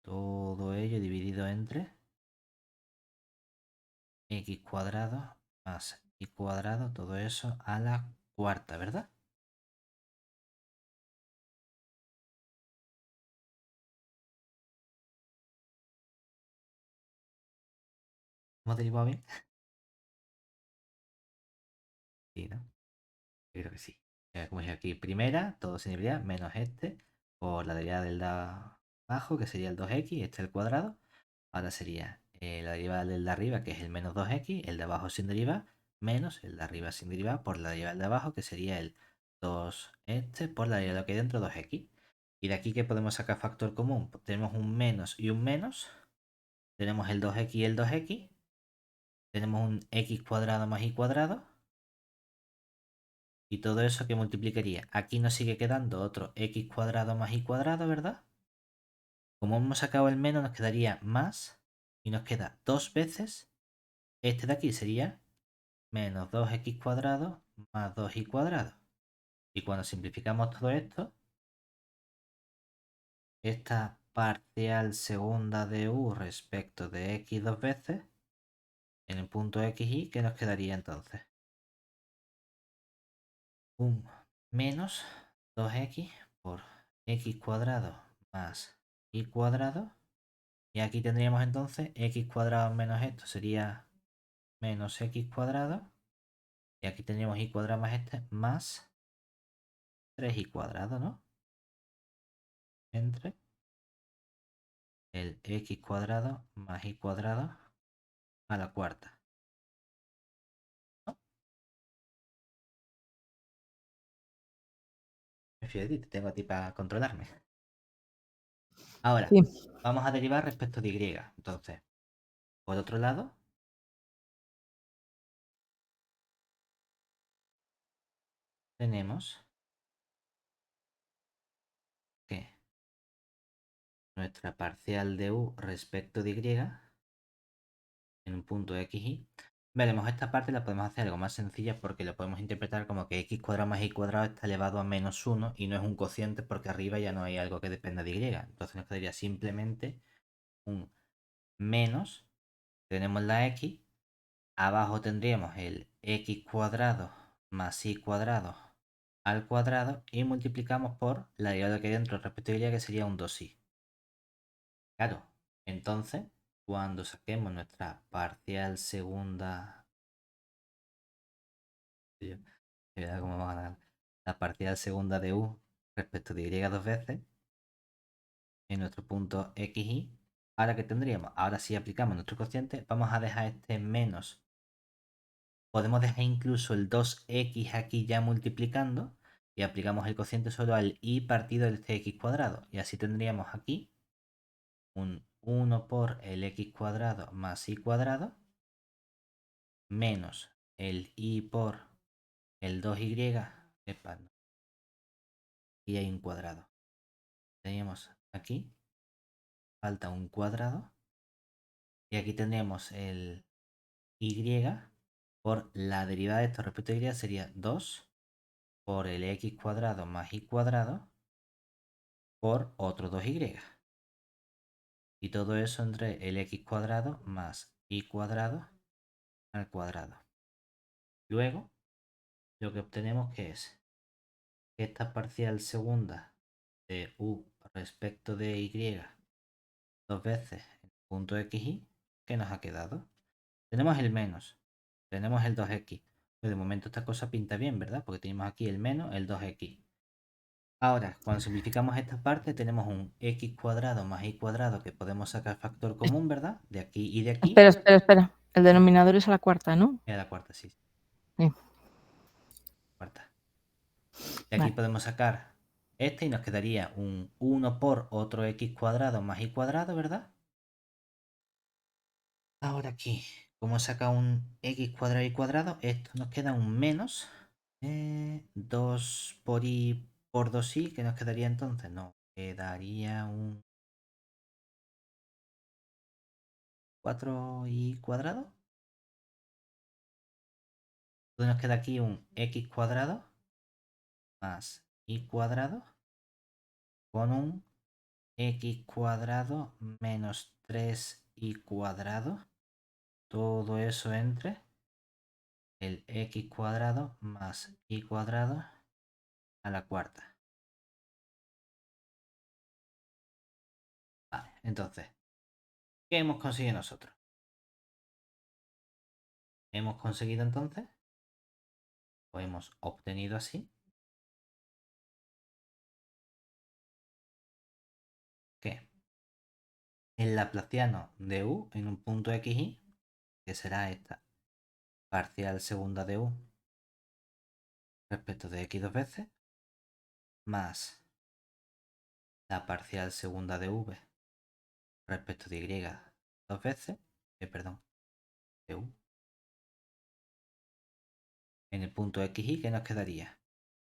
todo ello dividido entre x cuadrado más y cuadrado, todo eso a la cuarta, ¿verdad? ¿Hemos derivado bien? Sí, ¿no? Yo creo que sí. Como dije aquí, primera, todo sin derivada, menos este, por la derivada del de abajo, que sería el 2x, este al cuadrado. Ahora sería la derivada del de arriba, que es el menos 2x, el de abajo sin derivar, menos el de arriba sin derivar por la derivada del de abajo, que sería el 2 este por la derivada que hay dentro, 2x. Y de aquí que podemos sacar factor común, pues tenemos un menos y un menos, tenemos el 2x y el 2x, tenemos un x cuadrado más y cuadrado, y todo eso que multiplicaría. Aquí nos sigue quedando otro x cuadrado más y cuadrado, ¿verdad? Como hemos sacado el menos, nos quedaría más, y nos queda dos veces. Este de aquí sería menos 2x cuadrado más 2y cuadrado. Y cuando simplificamos todo esto, esta parcial segunda de u respecto de x dos veces, en el punto xy, ¿qué nos quedaría entonces? Un menos 2x por x cuadrado más y cuadrado. Y aquí tendríamos entonces x cuadrado menos esto sería menos x cuadrado. Y aquí tendríamos y cuadrado más este más 3y cuadrado, ¿no? Entre el x cuadrado más y cuadrado a la cuarta. ¿No? Me fío de ti, te tengo a ti para controlarme. Ahora, Sí. vamos a derivar respecto de y. Entonces, por otro lado, tenemos que nuestra parcial de u respecto de y en un punto xy. Veremos, esta parte la podemos hacer algo más sencilla porque lo podemos interpretar como que x cuadrado más y cuadrado está elevado a menos 1 y no es un cociente porque arriba ya no hay algo que dependa de y. Entonces nos quedaría simplemente un menos, tenemos la x, abajo tendríamos el x cuadrado más y cuadrado al cuadrado y multiplicamos por la derivada que hay dentro respecto a y, que sería un 2y. Claro, entonces cuando saquemos nuestra parcial segunda, cómo vamos a ganar, la parcial segunda de u respecto de y dos veces en nuestro punto xy, ahora que tendríamos, ahora si aplicamos nuestro cociente, vamos a dejar este menos. Podemos dejar incluso el 2x aquí ya multiplicando y aplicamos el cociente solo al y partido del x cuadrado. Y así tendríamos aquí un 1 por el x cuadrado más y cuadrado menos el y por el 2y. Epa, no, y hay un cuadrado. Teníamos aquí, falta un cuadrado. Y aquí tenemos el y por la derivada de esto respecto a y sería 2 por el x cuadrado más y cuadrado por otro 2y. Y todo eso entre el x cuadrado más y cuadrado al cuadrado. Luego, lo que obtenemos que es esta parcial segunda de u respecto de y dos veces el punto xy, que nos ha quedado. Tenemos el menos, tenemos el 2x. Pero de momento esta cosa pinta bien, ¿verdad? Porque tenemos aquí el menos, el 2x. Ahora, cuando simplificamos esta parte, tenemos un x cuadrado más y cuadrado que podemos sacar factor común, ¿verdad? De aquí y de aquí. Espera. El denominador es a la cuarta, ¿no? Y a la cuarta, sí. Sí. Cuarta. De aquí Vale. podemos sacar este y nos quedaría un 1 por otro x cuadrado más y cuadrado, ¿verdad? Ahora aquí, como saca un x cuadrado y cuadrado, esto nos queda un menos 2 por y por 2y, que nos quedaría entonces, nos quedaría un 4y cuadrado. Entonces nos queda aquí un x cuadrado más y cuadrado con un x cuadrado menos 3y cuadrado. Todo eso entre el x cuadrado más y cuadrado a la cuarta. Vale, entonces, ¿qué hemos conseguido nosotros? Hemos conseguido entonces, o hemos obtenido así, que el laplaciano de u en un punto xy, que será esta parcial segunda de u respecto de x dos veces, más la parcial segunda de v respecto de y dos veces, perdón, de u, en el punto xy, ¿qué nos quedaría?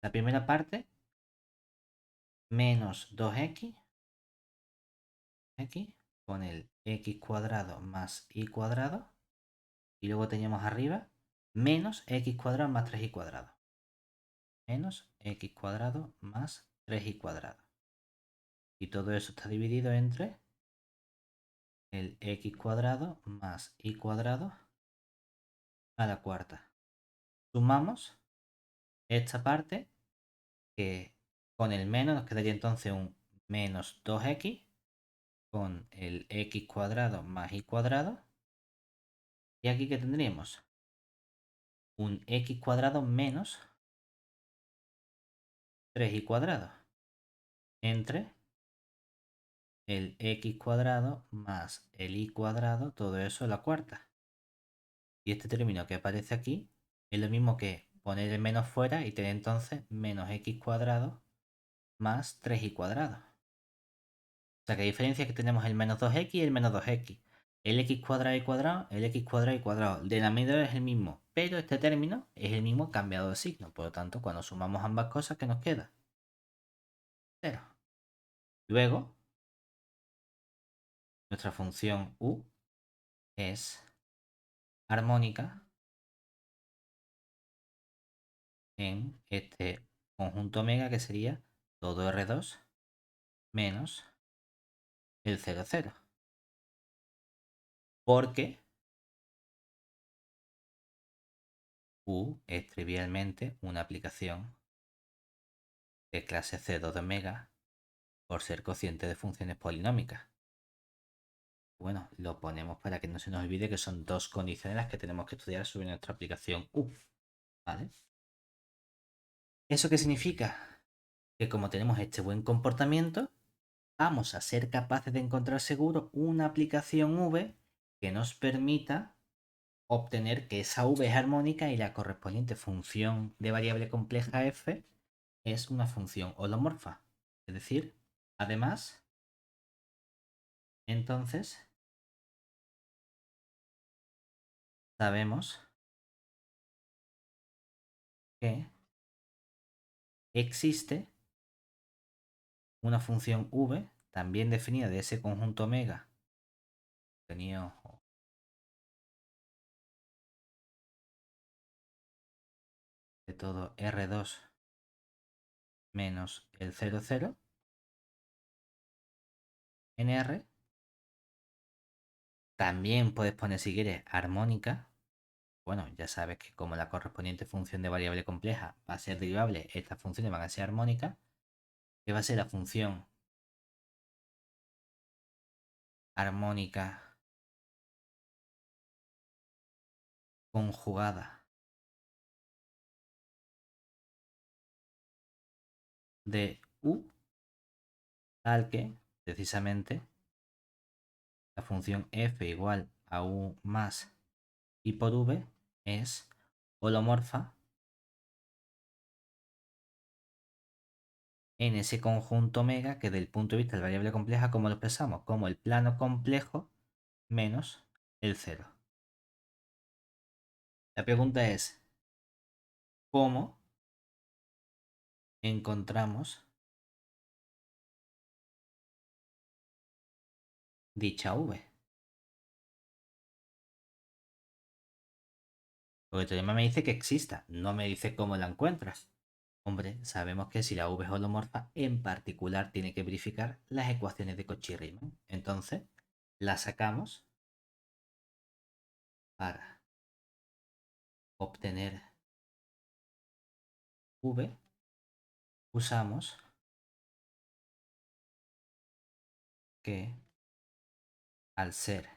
La primera parte, menos 2x, x, con el x cuadrado más y cuadrado, y luego teníamos arriba, menos x cuadrado más 3y cuadrado. Menos x cuadrado más 3y cuadrado. Y todo eso está dividido entre el x cuadrado más y cuadrado a la cuarta. Sumamos esta parte, que con el menos nos quedaría entonces un menos 2x con el x cuadrado más y cuadrado. Y aquí que tendríamos un x cuadrado menos 3y cuadrado entre el x cuadrado más el y cuadrado, todo eso a la cuarta. Y este término que aparece aquí es lo mismo que poner el menos fuera y tener entonces menos x cuadrado más 3y cuadrado. O sea que la diferencia es que tenemos el menos 2x y el menos 2x. El x cuadrado y cuadrado, el x cuadrado y cuadrado. El denominador es el mismo, pero este término es el mismo cambiado de signo. Por lo tanto, cuando sumamos ambas cosas, ¿qué nos queda? 0. Luego, nuestra función u es armónica en este conjunto omega que sería todo R2 menos el 0, 0. Porque U es trivialmente una aplicación de clase C2 de omega por ser cociente de funciones polinómicas. Bueno, lo ponemos para que no se nos olvide que son dos condiciones las que tenemos que estudiar sobre nuestra aplicación U. ¿Vale? ¿Eso qué significa? Que como tenemos este buen comportamiento, vamos a ser capaces de encontrar seguro una aplicación V que nos permita obtener que esa V es armónica y la correspondiente función de variable compleja f es una función holomorfa. Es decir, además, entonces, sabemos que existe una función v también definida de ese conjunto omega tenido de todo R2 menos el 0, 0 en R. También puedes poner si quieres armónica. Bueno, ya sabes que como la correspondiente función de variable compleja va a ser derivable, estas funciones van a ser armónicas, que va a ser la función armónica conjugada de u, tal que precisamente la función f igual a u más y por v es holomorfa en ese conjunto omega que desde el punto de vista de la variable compleja, ¿cómo lo expresamos? Como el plano complejo menos el cero. La pregunta es, ¿cómo encontramos dicha v? Porque el teorema me dice que exista, no me dice cómo la encuentras. Hombre, sabemos que si la V es holomorfa, en particular tiene que verificar las ecuaciones de Cauchy-Riemann. Entonces, la sacamos para obtener V. Usamos que al ser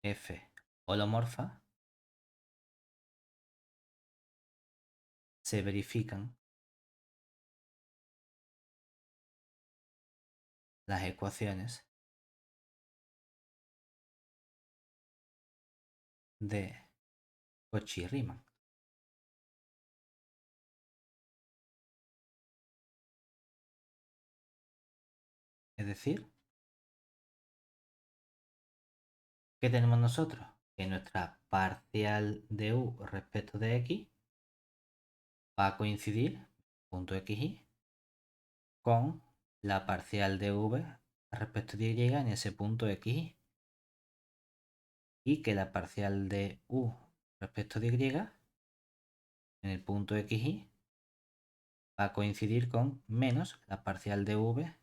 F holomorfa, se verifican las ecuaciones de Cauchy-Riemann. Es decir, ¿qué tenemos nosotros? Que nuestra parcial de u respecto de x va a coincidir, punto xy, con la parcial de v respecto de y en ese punto xy. Y que la parcial de u respecto de y en el punto xy va a coincidir con menos la parcial de v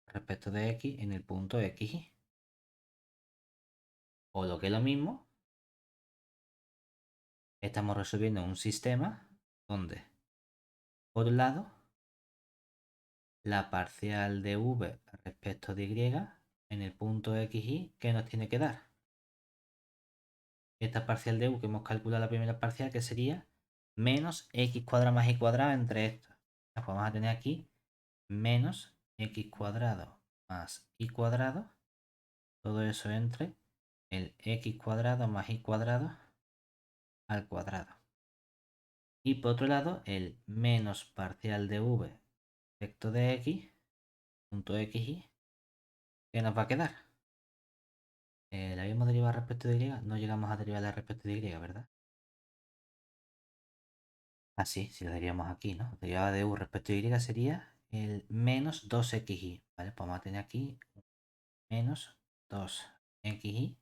respecto de x en el punto xy. O lo que es lo mismo, estamos resolviendo un sistema donde, por un lado, la parcial de v respecto de y en el punto xy que nos tiene que dar. Esta parcial de u que hemos calculado la primera parcial, que sería menos x cuadrado más y cuadrado entre estos. Pues vamos a tener aquí menos x cuadrado más y cuadrado, todo eso entre el x cuadrado más y cuadrado al cuadrado. Y por otro lado, el menos parcial de v respecto de x, punto xy, que nos va a quedar. ¿La habíamos derivado respecto de y? No llegamos a derivarla respecto de y, ¿verdad? Ah, sí, si la derivaríamos aquí, ¿no? Derivada de u respecto de y sería el menos 2xy, ¿vale? Pues vamos a tener aquí menos 2xy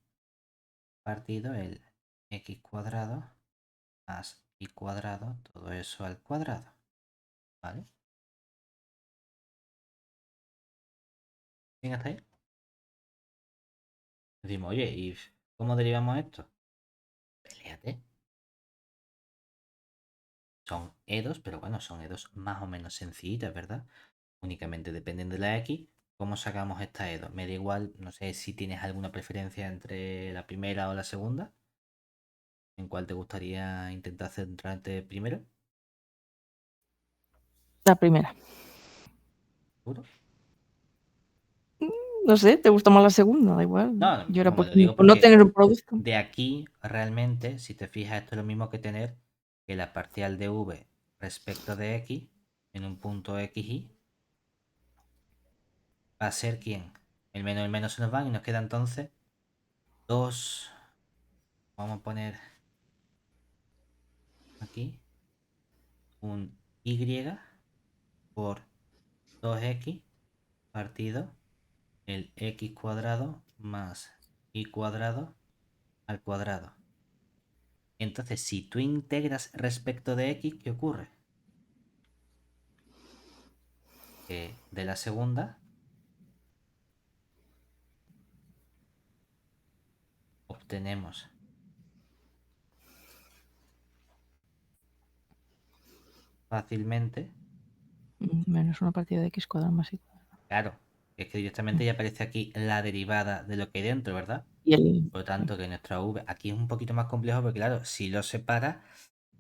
partido el x cuadrado más y cuadrado, todo eso al cuadrado, ¿vale? ¿Bien hasta ahí? Decimos, oye, ¿y cómo derivamos esto? Péate. Son EDOs, pero bueno, son EDOs más o menos sencillitas, ¿verdad? Únicamente dependen de la X. ¿Cómo sacamos esta EDO? Me da igual, no sé si tienes alguna preferencia entre la primera o la segunda. ¿En cuál te gustaría intentar centrarte primero? La primera. ¿Seguro? No sé, ¿te gusta más la segunda? Da igual. No, Yo era vamos, por, lo digo por no porque tener un producto. de aquí realmente, si te fijas, esto es lo mismo que tener que la parcial de v respecto de x en un punto xy va a ser ¿quién? El menos se nos van y nos queda entonces 2. Vamos a poner aquí un y por 2x partido el x cuadrado más y cuadrado al cuadrado. Entonces, si tú integras respecto de x, ¿qué ocurre? Que de la segunda obtenemos fácilmente, Menos una partida de x cuadrado más y cuadrado. claro, es que directamente ya aparece aquí la derivada de lo que hay dentro, ¿verdad? Y el... Por lo tanto, que nuestra v aquí es un poquito más complejo porque, claro, si lo separa,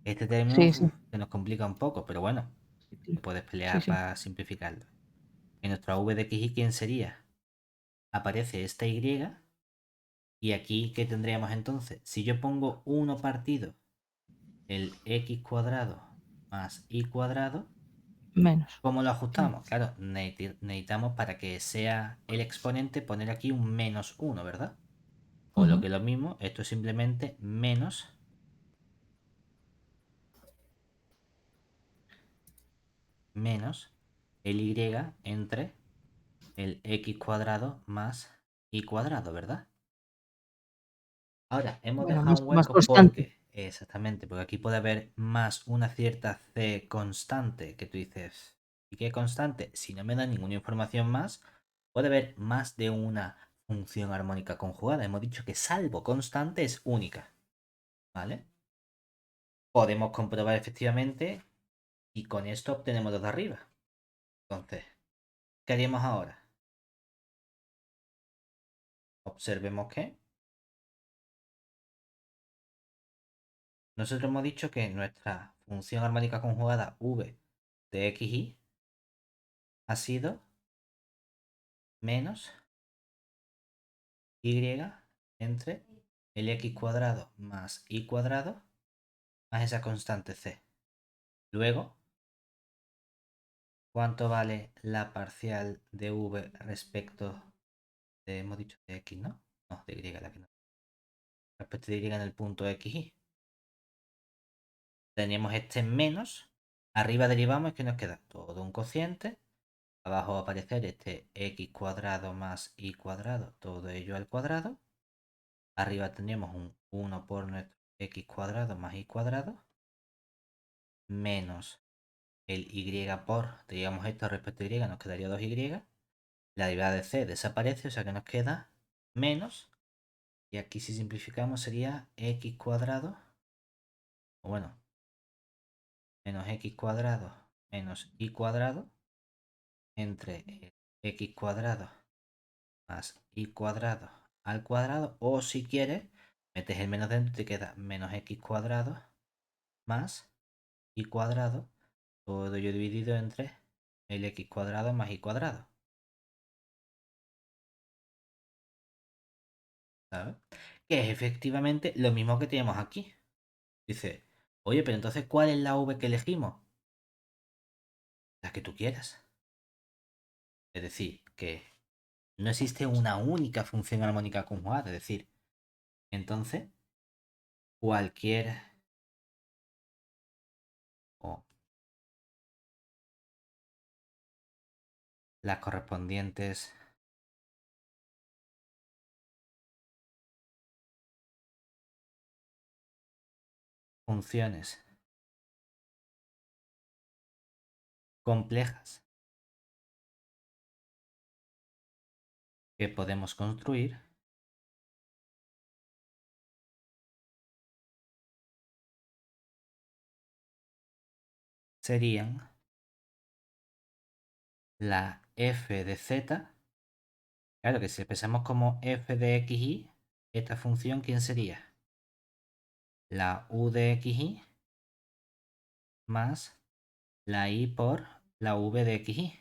este término Sí, sí. se nos complica un poco, pero bueno, te puedes Sí, pelear sí. para simplificarlo. En nuestra v de x, ¿quién sería? Aparece esta y, y aquí, ¿qué tendríamos entonces? Si yo pongo 1 partido el x cuadrado más y cuadrado, Menos. ¿cómo lo ajustamos? Claro, necesitamos para que sea el exponente poner aquí un menos 1, ¿verdad? O lo que es lo mismo, esto es simplemente menos el y entre el x cuadrado más y cuadrado, ¿verdad? Ahora, hemos Bueno, dejado más, un más hueco constante. porque Exactamente, porque aquí puede haber más una cierta c constante que tú dices, ¿y qué constante? Si no me da ninguna información más, puede haber más de una función armónica conjugada. Hemos dicho que salvo constante es única, ¿vale? Podemos comprobar efectivamente y con esto obtenemos los de arriba. Entonces, ¿qué haríamos ahora? Observemos que nosotros hemos dicho que nuestra función armónica conjugada v de xy ha sido menos y entre el x cuadrado más y cuadrado más esa constante c. Luego, ¿cuánto vale la parcial de v respecto de, hemos dicho de x, ¿no? No, de y, la que no. Respecto de y en el punto x y. Tenemos este menos, arriba derivamos y que nos queda todo un cociente. Abajo va a aparecer este x cuadrado más y cuadrado, todo ello al cuadrado. Arriba tenemos un 1 por nuestro x cuadrado más y cuadrado, menos el y por, digamos esto respecto a y, nos quedaría 2y. La derivada de c desaparece, o sea que nos queda menos. Y aquí si simplificamos sería x cuadrado, o bueno, menos x cuadrado menos y cuadrado entre x cuadrado más y cuadrado al cuadrado, o si quieres, metes el menos dentro y te queda menos x cuadrado más y cuadrado, todo ello dividido entre el x cuadrado más y cuadrado. ¿Sabes? Que es efectivamente lo mismo que tenemos aquí. Dice, oye, pero entonces, ¿cuál es la v que elegimos? La que tú quieras. Es decir, que no existe una única función armónica conjugada. Es decir, entonces, cualquier o las correspondientes funciones complejas que podemos construir serían la f de z. Claro que si pensamos como f de xy, esta función, ¿quién sería? La u de xy más la y por la v de xy.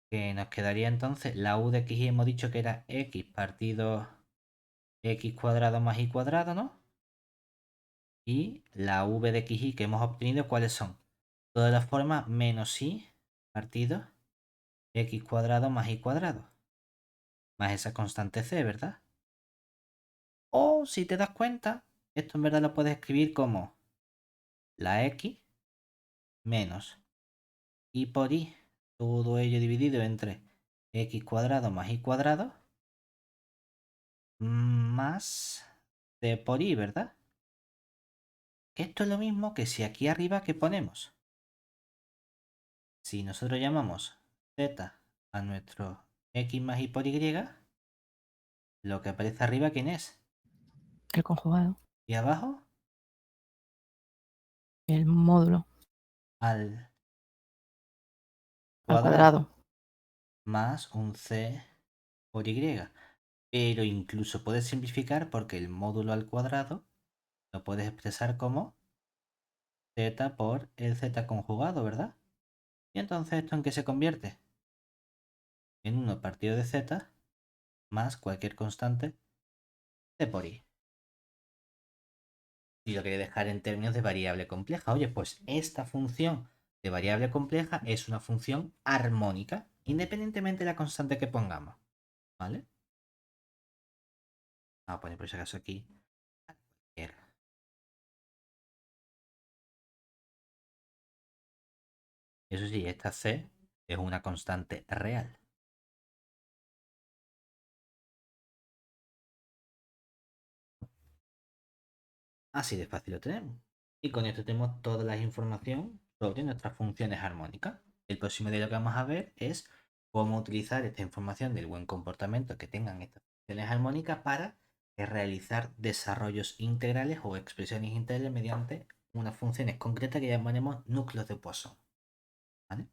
Que nos quedaría entonces la u de xy, hemos dicho que era x partido x cuadrado más y cuadrado, ¿no? Y la v de xy que hemos obtenido, ¿cuáles son? Todas las formas menos y partido x cuadrado más y cuadrado. Más esa constante c, ¿verdad? O si te das cuenta, esto en verdad lo puedes escribir como la x menos y por y, todo ello dividido entre x cuadrado más y cuadrado, más c por y, ¿verdad? Esto es lo mismo que si aquí arriba que ponemos. Si nosotros llamamos z a nuestro x más y por y, lo que aparece arriba, ¿quién es? El conjugado. Y abajo, El módulo. al Al cuadrado, cuadrado. más un c por y. Pero incluso puedes simplificar porque el módulo al cuadrado lo puedes expresar como z por el z conjugado, ¿verdad? Y entonces, ¿esto en qué se convierte? En 1 partido de z más cualquier constante c por y. Y lo quería dejar en términos de variable compleja. Oye, pues esta función de variable compleja es una función armónica, independientemente de la constante que pongamos. ¿Vale? Vamos a poner por si acaso aquí. Eso sí, esta c es una constante real. Así de fácil lo tenemos. Y con esto tenemos toda la información sobre nuestras funciones armónicas. El próximo día lo que vamos a ver es cómo utilizar esta información del buen comportamiento que tengan estas funciones armónicas para realizar desarrollos integrales o expresiones integrales mediante unas funciones concretas que llamaremos núcleos de Poisson. ¿Vale?